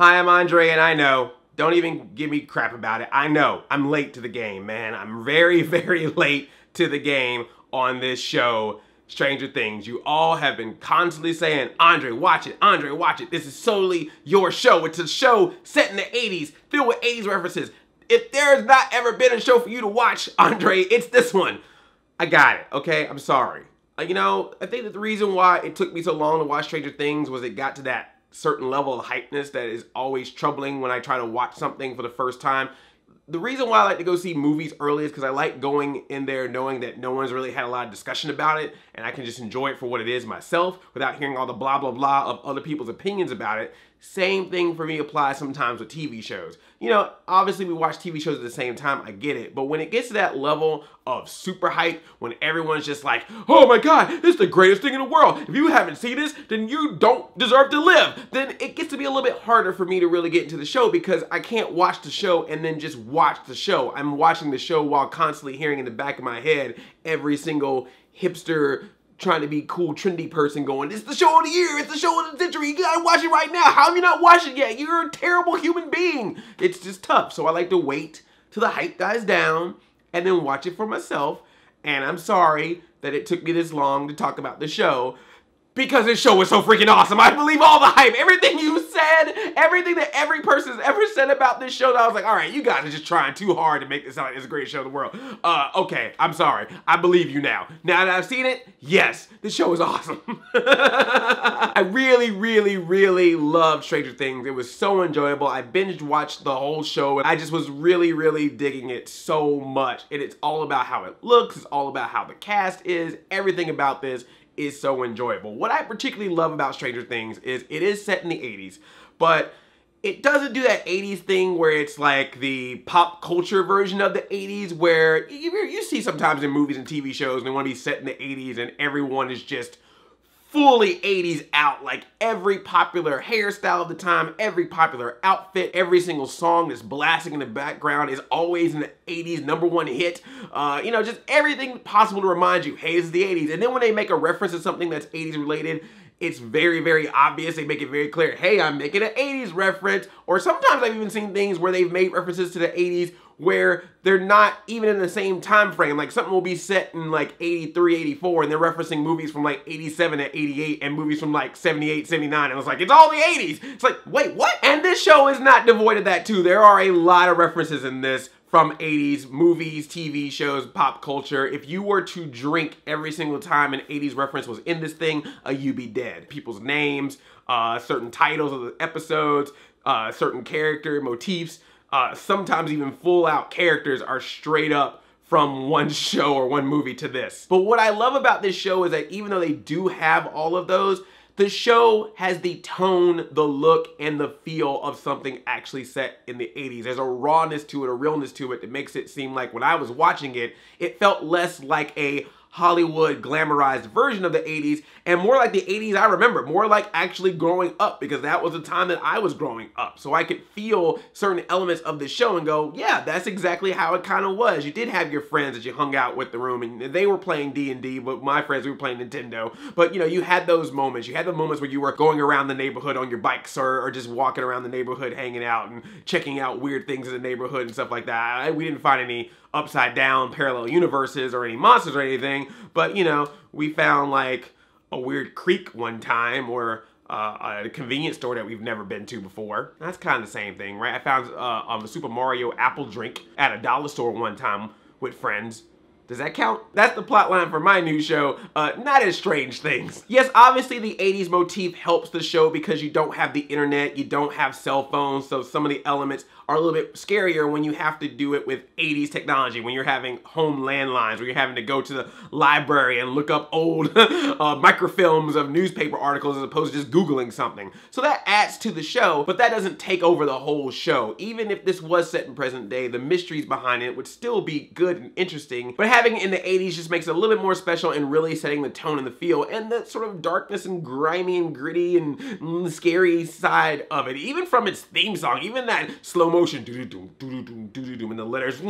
Hi, I'm Andre, and I know, don't even give me crap about it. I know, I'm late to the game, man. I'm very, very late to the game on this show, Stranger Things. You all have been constantly saying, Andre, watch it, Andre, watch it. This is solely your show. It's a show set in the 80s, filled with 80s references. If there's not ever been a show for you to watch, Andre, it's this one. I got it, okay? I'm sorry. You know, I think that the reason why it took me so long to watch Stranger Things was it got to that certain level of hypeness that is always troubling when I try to watch something for the first time. The reason why I like to go see movies early is because I like going in there knowing that no one's really had a lot of discussion about it and I can just enjoy it for what it is myself without hearing all the blah blah blah of other people's opinions about it. Same thing for me applies sometimes with TV shows. You know, obviously we watch TV shows at the same time, I get it, but when it gets to that level of super hype, when everyone's just like, oh my god, this is the greatest thing in the world, if you haven't seen this, then you don't deserve to live, then it gets to be a little bit harder for me to really get into the show because I can't watch the show and then just watch the show. I'm watching the show while constantly hearing in the back of my head every single hipster trying to be cool, trendy person going, it's the show of the year, it's the show of the century, you gotta watch it right now. How have you not watched it yet? You're a terrible human being. It's just tough. So I like to wait till the hype dies down and then watch it for myself. And I'm sorry that it took me this long to talk about the show because this show was so freaking awesome. I believe all the hype, everything you said, everything that every person's ever said about this show, that I was like, all right, you guys are just trying too hard to make this sound like it's the greatest show in the world. Okay, I'm sorry. I believe you now. Now that I've seen it, yes, this show is awesome. I really, really, really loved Stranger Things. It was so enjoyable. I binge watched the whole show and I just was really, really digging it so much. And it's all about how it looks. It's all about how the cast is. Everything about this is so enjoyable. What I particularly love about Stranger Things is it is set in the 80s, but it doesn't do that 80s thing where it's like the pop culture version of the 80s where you see sometimes in movies and TV shows and they want to be set in the 80s and everyone is just fully 80s out, like every popular hairstyle of the time, every popular outfit, every single song that's blasting in the background is always an 80s #1 hit. You know, just everything possible to remind you, hey, this is the 80s. And then when they make a reference to something that's 80s related, it's very, very obvious. They make it very clear, hey, I'm making an 80s reference. Or sometimes I've even seen things where they've made references to the 80s where they're not even in the same time frame. Like something will be set in like 83, 84, and they're referencing movies from like 87 to 88 and movies from like 78, 79. And it's like, it's all the 80s. It's like, wait, what? And this show is not devoid of that too. There are a lot of references in this from 80s movies, TV shows, pop culture. If you were to drink every single time an 80s reference was in this thing, you'd be dead. People's names, certain titles of the episodes, certain character motifs, sometimes even full out characters are straight up from one show or one movie to this. But what I love about this show is that even though they do have all of those, the show has the tone, the look, and the feel of something actually set in the 80s. There's a rawness to it, a realness to it that makes it seem like when I was watching it, it felt less like a Hollywood glamorized version of the 80s and more like the 80s I remember, more like actually growing up because that was the time that I was growing up. So I could feel certain elements of the show and go, yeah, that's exactly how it kind of was. You did have your friends that you hung out with the room and they were playing D&D, but my friends, we were playing Nintendo. But you know, you had those moments. You had the moments where you were going around the neighborhood on your bikes or just walking around the neighborhood hanging out and checking out weird things in the neighborhood and stuff like that. We didn't find any upside down parallel universes or any monsters or anything, but you know, we found like a weird creek one time or a convenience store that we've never been to before. That's kind of the same thing, right? I found a Super Mario apple drink at a dollar store one time with friends. Does that count? That's the plot line for my new show, Not As Strange Things. Yes, obviously the 80s motif helps the show because you don't have the internet, you don't have cell phones, so some of the elements are a little bit scarier when you have to do it with 80s technology, when you're having home landlines, where you're having to go to the library and look up old microfilms of newspaper articles as opposed to just Googling something. So that adds to the show, but that doesn't take over the whole show. Even if this was set in present day, the mysteries behind it would still be good and interesting, but it having it in the 80s just makes it a little bit more special and really setting the tone and the feel and the sort of darkness and grimy and gritty and scary side of it. Even from its theme song, even that slow motion and the letters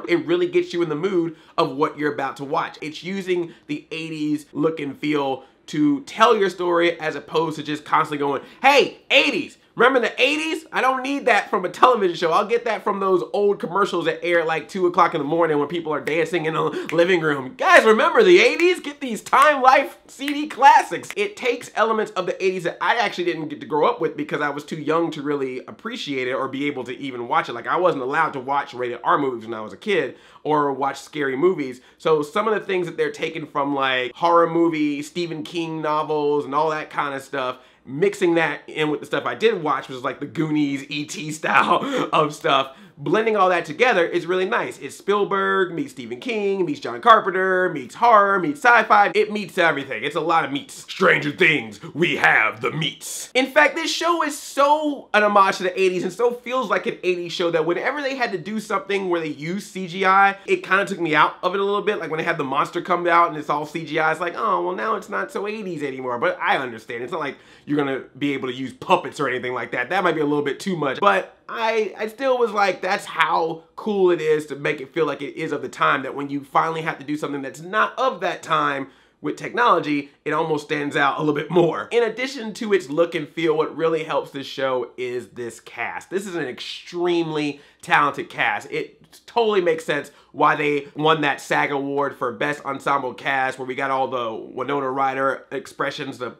it really gets you in the mood of what you're about to watch. It's using the 80s look and feel to tell your story as opposed to just constantly going, hey, 80s, remember the 80s? I don't need that from a television show. I'll get that from those old commercials that air at like 2 o'clock in the morning when people are dancing in the living room. Guys, remember the 80s? Get these Time Life CD classics. It takes elements of the 80s that I actually didn't get to grow up with because I was too young to really appreciate it or be able to even watch it. Like I wasn't allowed to watch rated R movies when I was a kid or watch scary movies. So some of the things that they're taking from like horror movie, Stephen King novels and all that kind of stuff, mixing that in with the stuff I did watch, which was like the Goonies, E.T. style of stuff, blending all that together is really nice. It's Spielberg meets Stephen King, meets John Carpenter, meets horror, meets sci-fi. It meets everything. It's a lot of meats. Stranger Things, we have the meats. In fact, this show is so an homage to the 80s and so feels like an 80s show that whenever they had to do something where they use CGI, it kind of took me out of it a little bit. Like when they had the monster come out and it's all CGI, it's like, oh, well now it's not so 80s anymore. But I understand. It's not like you're gonna be able to use puppets or anything like that. That might be a little bit too much. But I still was like, that's how cool it is to make it feel like it is of the time, that when you finally have to do something that's not of that time with technology, it almost stands out a little bit more. In addition to its look and feel, what really helps this show is this cast. This is an extremely talented cast. It totally makes sense why they won that SAG award for Best Ensemble Cast, where we got all the Winona Ryder expressions, the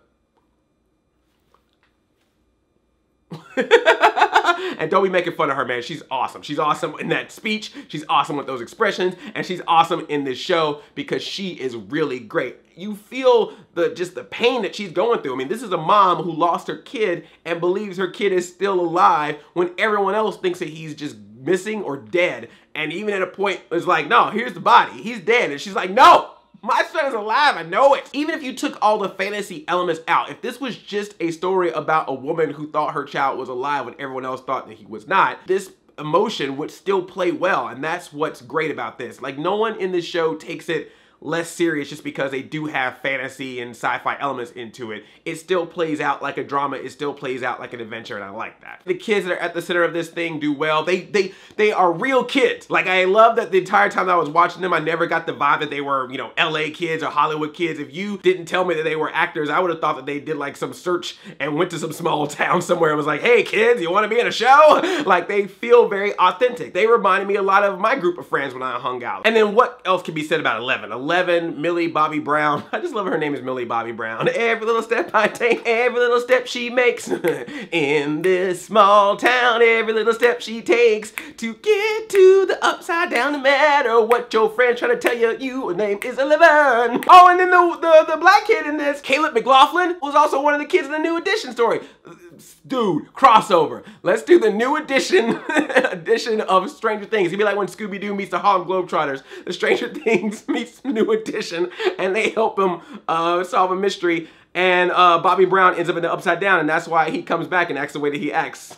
and don't be making fun of her, man. She's awesome. She's awesome in that speech. She's awesome with those expressions. And she's awesome in this show because she is really great. You feel just the pain that she's going through. I mean, this is a mom who lost her kid and believes her kid is still alive when everyone else thinks that he's just missing or dead. And even at a point, it's like, no, here's the body. He's dead. And she's like, no! My son is alive, I know it. Even if you took all the fantasy elements out, if this was just a story about a woman who thought her child was alive when everyone else thought that he was not, this emotion would still play well, and that's what's great about this. Like, no one in this show takes it less serious just because they do have fantasy and sci-fi elements into it. It still plays out like a drama. It still plays out like an adventure, and I like that. The kids that are at the center of this thing do well. They are real kids. Like, I love that the entire time that I was watching them, I never got the vibe that they were, you know, LA kids or Hollywood kids. If you didn't tell me that they were actors, I would have thought that they did like some search and went to some small town somewhere and was like, hey kids, you want to be in a show? Like, they feel very authentic. They reminded me a lot of my group of friends when I hung out. And then what else can be said about 11? Millie Bobby Brown. I just love her name is Millie Bobby Brown. Every little step I take, every little step she makes in this small town, every little step she takes to get to the upside down, no matter what your friend's trying to tell you, your name is 11. Oh, and then the black kid in this, Caleb McLaughlin, was also one of the kids in the New Edition story. Dude, crossover. Let's do the New Edition edition of Stranger Things. It'd be like when Scooby-Doo meets the Harlem Globetrotters. The Stranger Things meets New Edition, and they help him solve a mystery. And Bobby Brown ends up in the Upside Down, and that's why he comes back and acts the way that he acts.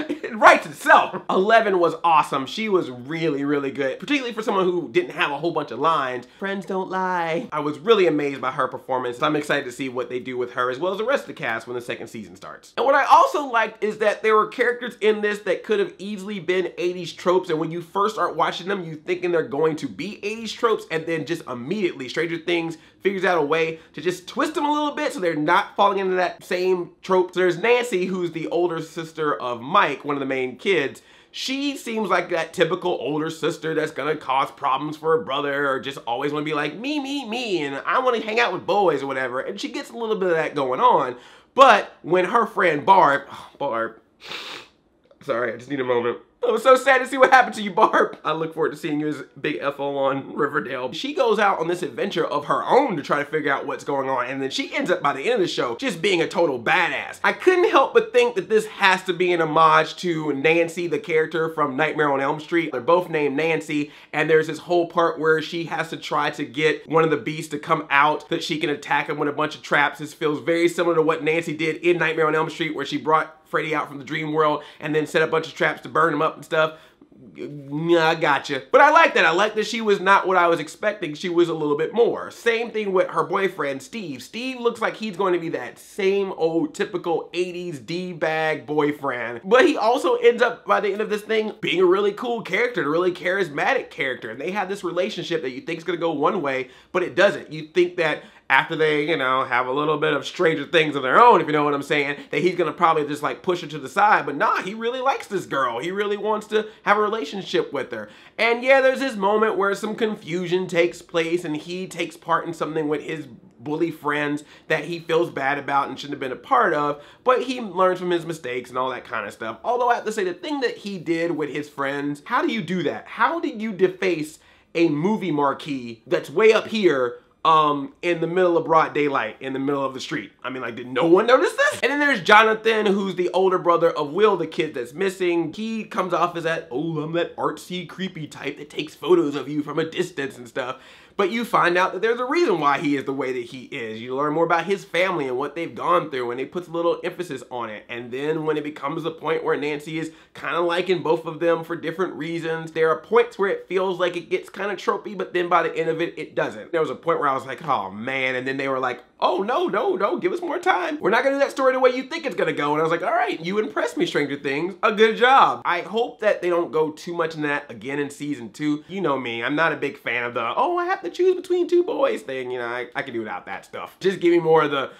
It writes itself. 11 was awesome. She was really, really good, particularly for someone who didn't have a whole bunch of lines. Friends don't lie. I was really amazed by her performance. I'm excited to see what they do with her as well as the rest of the cast when the second season starts. And what I also liked is that there were characters in this that could have easily been 80s tropes, and when you first start watching them, you thinking they're going to be 80s tropes, and then just immediately Stranger Things figures out a way to just twist them a little bit so they're not falling into that same trope. So there's Nancy, who's the older sister of Mike, one of the main kids. She seems like that typical older sister that's gonna cause problems for her brother, or just always wanna be like, me, and I wanna hang out with boys or whatever. And she gets a little bit of that going on. But when her friend Barb, sorry, I just need a moment. I was so sad to see what happened to you, Barb. I look forward to seeing you as Big Ethel on Riverdale. She goes out on this adventure of her own to try to figure out what's going on, and then she ends up by the end of the show just being a total badass. I couldn't help but think that this has to be an homage to Nancy, the character from Nightmare on Elm Street. They're both named Nancy, and there's this whole part where she has to try to get one of the beasts to come out so that she can attack him with a bunch of traps. This feels very similar to what Nancy did in Nightmare on Elm Street, where she brought Freddy out from the dream world and then set a bunch of traps to burn him up and stuff. I gotcha. But I like that. I like that she was not what I was expecting. She was a little bit more. Same thing with her boyfriend, Steve. Steve looks like he's going to be that same old typical 80s D-bag boyfriend. But he also ends up, by the end of this thing, being a really cool character, a really charismatic character. And they have this relationship that you think is going to go one way, but it doesn't. You think that after they, you know, have a little bit of Stranger Things of their own, if you know what I'm saying, that he's gonna probably just like push her to the side. But nah, he really likes this girl. He really wants to have a relationship with her. And yeah, there's this moment where some confusion takes place and he takes part in something with his bully friends that he feels bad about and shouldn't have been a part of, but he learns from his mistakes and all that kind of stuff. Although I have to say, the thing that he did with his friends, how do you do that? How do you deface a movie marquee that's way up here in the middle of broad daylight, in the middle of the street? I mean, like, did no one notice this? And then there's Jonathan, who's the older brother of Will, the kid that's missing. He comes off as that, oh, I'm that artsy, creepy type that takes photos of you from a distance and stuff. But you find out that there's a reason why he is the way that he is. You learn more about his family and what they've gone through, and they put a little emphasis on it. And then when it becomes the point where Nancy is kind of liking both of them for different reasons, there are points where it feels like it gets kind of tropey, but then by the end of it, it doesn't. There was a point where I was like, oh man, and then they were like, oh no, give us more time. We're not gonna do that story the way you think it's gonna go. And I was like, all right, you impressed me, Stranger Things. A good job. I hope that they don't go too much into that again in season 2. You know me, I'm not a big fan of the, oh, I have to choose between two boys thing. You know, I can do without that stuff. Just give me more of the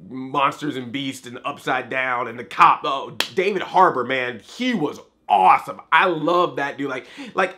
monsters and beasts and upside down and the cop. Oh, David Harbour, man, he was awesome. I love that dude. Like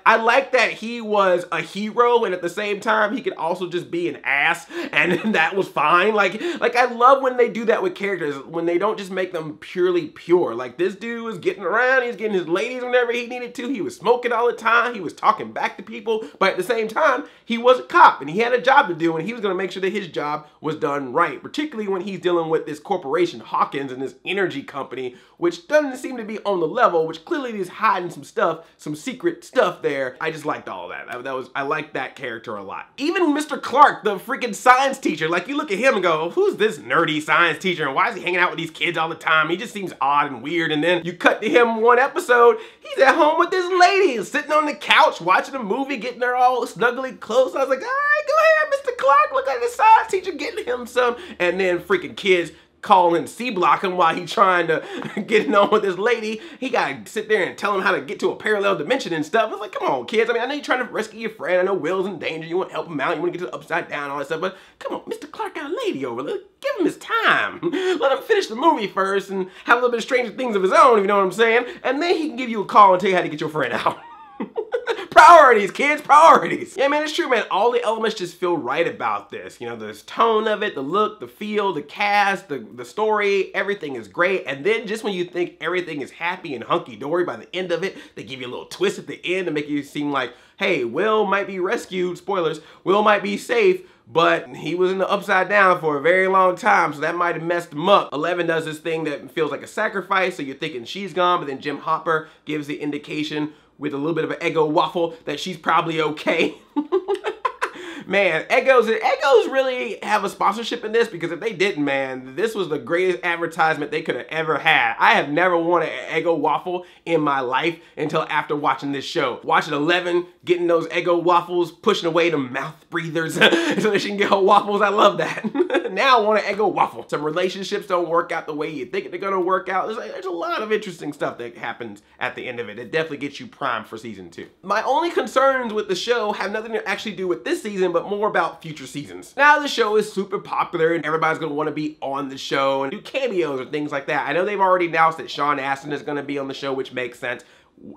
I like that he was a hero and at the same time he could also just be an ass, and that was fine. Like I love when they do that with characters, when they don't just make them purely pure. Like this dude was getting around, he was getting his ladies whenever he needed to, he was smoking all the time, he was talking back to people, but at the same time he was a cop and he had a job to do, and he was going to make sure that his job was done right, particularly when he's dealing with this corporation, Hawkins, and this energy company, which doesn't seem to be on the level, which clearly is hiding some stuff, some secret stuff there. I just liked all of that. I liked that character a lot. Even Mr. Clark, the freaking science teacher, like you look at him and go, who's this nerdy science teacher and why is he hanging out with these kids all the time? He just seems odd and weird. And then you cut to him one episode, he's at home with this lady, sitting on the couch, watching a movie, getting her all snuggly close. I was like, all right, go ahead, Mr. Clark, look at the science teacher getting him some. And then freaking kids calling C-block him while he's trying to get it on with this lady. He gotta sit there and tell him how to get to a parallel dimension and stuff. I was like, come on, kids. I mean, I know you're trying to rescue your friend. I know Will's in danger. You want to help him out. You want to get to the upside down and all that stuff. But come on, Mr. Clark got a lady over. Give him his time. Let him finish the movie first and have a little bit of Stranger Things of his own, if you know what I'm saying. And then he can give you a call and tell you how to get your friend out. Priorities, kids, priorities. Yeah, man, it's true, man. All the elements just feel right about this. You know, the tone of it, the look, the feel, the cast, the story, everything is great. And then just when you think everything is happy and hunky-dory, by the end of it, they give you a little twist at the end to make you seem like, hey, Will might be rescued, spoilers, Will might be safe, but he was in the upside down for a very long time, so that might have messed him up. 11 does this thing that feels like a sacrifice, so you're thinking she's gone, but then Jim Hopper gives the indication with a little bit of an Eggo waffle that she's probably okay. Man, Eggos really have a sponsorship in this, because if they didn't, man, this was the greatest advertisement they could have ever had. I have never wanted an Eggo waffle in my life until after watching this show. Watching 11 getting those Eggo waffles, pushing away the mouth breathers so that she can get her waffles. I love that. Now I want an Eggo waffle. Some relationships don't work out the way you think they're gonna work out. There's a lot of interesting stuff that happens at the end of it. It definitely gets you primed for season 2. My only concerns with the show have nothing to actually do with this season, but more about future seasons. Now the show is super popular and everybody's gonna want to be on the show and do cameos or things like that. I know they've already announced that Sean Astin is gonna be on the show, which makes sense.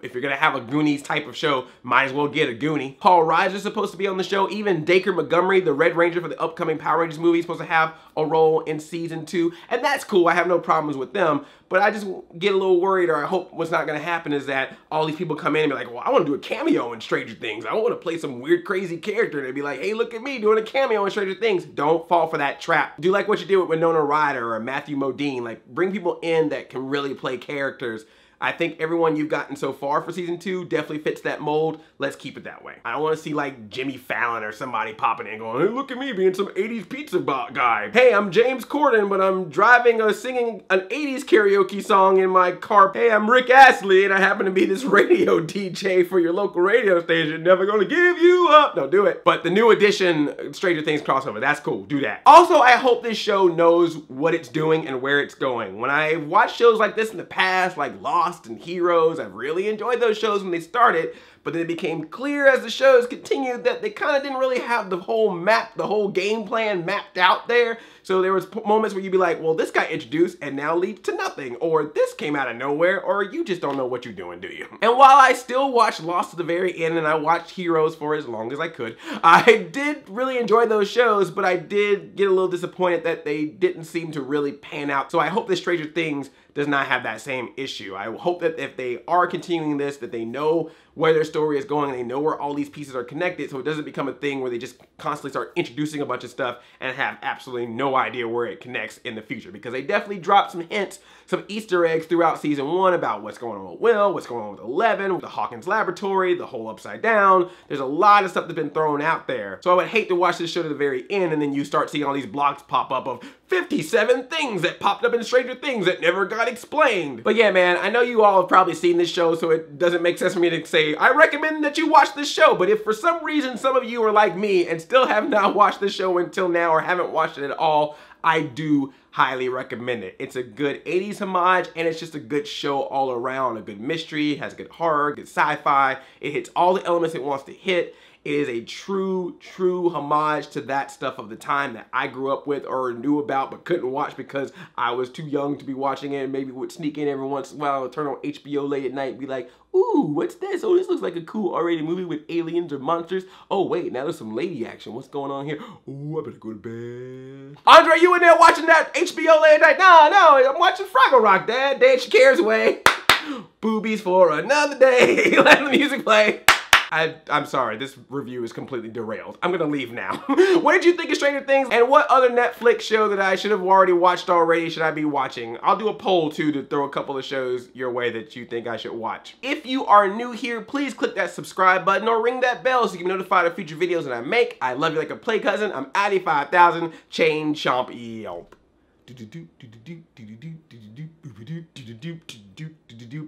If you're gonna have a Goonies type of show, might as well get a Goonie. Paul Reiser's supposed to be on the show. Even Dacre Montgomery, the Red Ranger for the upcoming Power Rangers movie, is supposed to have a role in season 2. And that's cool, I have no problems with them. But I just get a little worried, or I hope what's not gonna happen is that all these people come in and be like, well, I wanna do a cameo in Stranger Things. I wanna play some weird, crazy character. And they'd be like, hey, look at me doing a cameo in Stranger Things. Don't fall for that trap. Do like what you did with Winona Ryder or Matthew Modine. Like, bring people in that can really play characters. I think everyone you've gotten so far for season 2 definitely fits that mold. Let's keep it that way. I don't want to see like Jimmy Fallon or somebody popping in going, hey, look at me being some 80s pizza guy. Hey, I'm James Corden, but I'm driving or singing an 80s karaoke song in my car. Hey, I'm Rick Astley, and I happen to be this radio DJ for your local radio station. Never gonna give you up. No, do it. But the new edition Stranger Things crossover, that's cool. Do that. Also, I hope this show knows what it's doing and where it's going. When I watched shows like this in the past, like Lost and Heroes, I've really enjoyed those shows when they started, but then it became clear as the shows continued that they kind of didn't really have the whole map, the whole game plan mapped out there. So there was moments where you'd be like, well, this got introduced and now leads to nothing, or this came out of nowhere, or you just don't know what you're doing, do you? And while I still watched Lost to the very end and I watched Heroes for as long as I could, I did really enjoy those shows, but I did get a little disappointed that they didn't seem to really pan out. So I hope that Stranger Things does not have that same issue. I hope that if they are continuing this, that they know where their story is going and they know where all these pieces are connected, so it doesn't become a thing where they just constantly start introducing a bunch of stuff and have absolutely no idea where it connects in the future. Because they definitely dropped some hints, some Easter eggs throughout season 1 about what's going on with Will, what's going on with 11, with the Hawkins laboratory, the whole Upside Down. There's a lot of stuff that's been thrown out there. So I would hate to watch this show to the very end and then you start seeing all these blogs pop up of 57 things that popped up in Stranger Things that never got explained. But yeah, man, I know you all have probably seen this show, so it doesn't make sense for me to say, I recommend that you watch this show. But if for some reason some of you are like me and still have not watched this show until now or haven't watched it at all, I do highly recommend it. It's a good 80s homage, and it's just a good show all around. A good mystery, it has good horror, good sci-fi. It hits all the elements it wants to hit. It is a true homage to that stuff of the time that I grew up with or knew about but couldn't watch because I was too young to be watching it, and maybe would sneak in every once in a while, turn on HBO late at night and be like, ooh, what's this? Oh, this looks like a cool R-rated movie with aliens or monsters. Oh wait, now there's some lady action. What's going on here? Ooh, I better go to bed. Andre, you in there watching that HBO late at night? No, I'm watching Fraggle Rock, Dad. Dance your cares away. Boobies for another day. Let the music play. I'm sorry, this review is completely derailed. I'm gonna leave now. What did you think of Stranger Things? And what other Netflix show that I should have already watched already should I be watching? I'll do a poll too to throw a couple of shows your way that you think I should watch. If you are new here, please click that subscribe button or ring that bell so you can be notified of future videos that I make. I love you like a play cousin. I'm Addy 5000, chain chomp yelp.